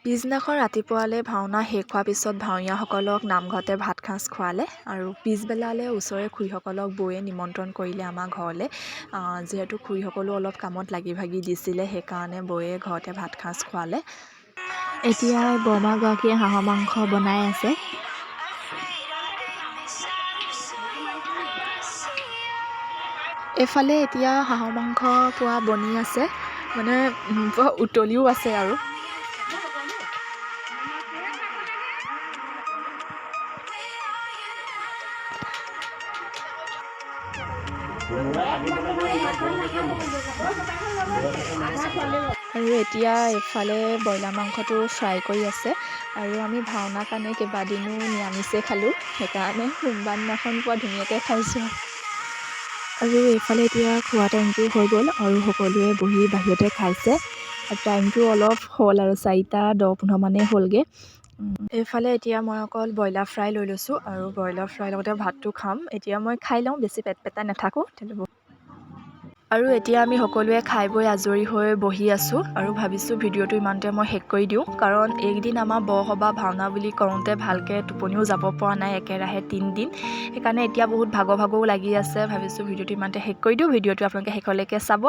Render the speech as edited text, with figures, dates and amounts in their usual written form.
পিছদিনাখন ৰাতিপুৱালৈ ভাওনা শেষ হোৱাৰ পিছত ভাৱৰীয়াসকলক নামঘৰতে ভাত সাঁজ খোৱালে আৰু পিছবেলালৈ ওচৰৰে খুৰীসকলক বৌয়ে নিমন্ত্ৰণ কৰিলে আমাৰ ঘৰলৈ। যিহেতু খুৰীসকলো অলপ কামত লাগি ভাগি দিছিলে, সেইকাৰণে বৌয়ে ঘৰতে ভাত সাঁজ খোৱালে। এতিয়া বৰমাগৰাকীয়ে হাঁহৰ মাংস বনাই আছে। এইফালে এতিয়া হাঁহৰ মাংস পোৱা বনি আছে, মানে পুৰা উতলিও আছে আৰু। আৰু এতিয়া এইফালে ব্ৰইলাৰ মাংসটো ফ্ৰাই কৰি আছে। আৰু আমি ভাওনাৰ কাৰণে কেইবাদিনো নিৰামিষে খালোঁ, সেইকাৰণে সোমবাৰ দিনাখন পুৰা ধুনীয়াকৈ খাইছোঁ। আৰু এইফালে এতিয়া খোৱা টাইমটো হৈ গ'ল আৰু সকলোৱে বহি বাহিৰতে খাইছে। টাইমটো অলপ হ'ল আৰু 4:10-15 মানেই হ'লগৈ। এইফালে এতিয়া মই অকল ব্ৰইলাৰ ফ্ৰাই লৈ লৈছোঁ আৰু ব্ৰইলাৰ ফ্ৰাই লগতে ভাতটো খাম। এতিয়া মই খাই লওঁ, বেছি পেট পেটাই নাথাকোঁ। আৰু এতিয়া আমি সকলোৱে খাই বৈ আজৰি হৈ বহি আছোঁ আৰু ভাবিছোঁ ভিডিঅ'টো ইমানতে মই শেষ কৰি দিওঁ, কাৰণ এইকেইদিন আমাৰ বৰসবাহ ভাওনা বুলি কৰোঁতে ভালকৈ টোপনিও যাব পৰা নাই, একেৰাহে 3 দিন। সেইকাৰণে এতিয়া বহুত ভাগৰো লাগি আছে। ভাবিছোঁ ভিডিঅ'টো ইমানতে শেষ কৰি দিওঁ। ভিডিঅ'টো আপোনালোকে শেষলৈকে চাব।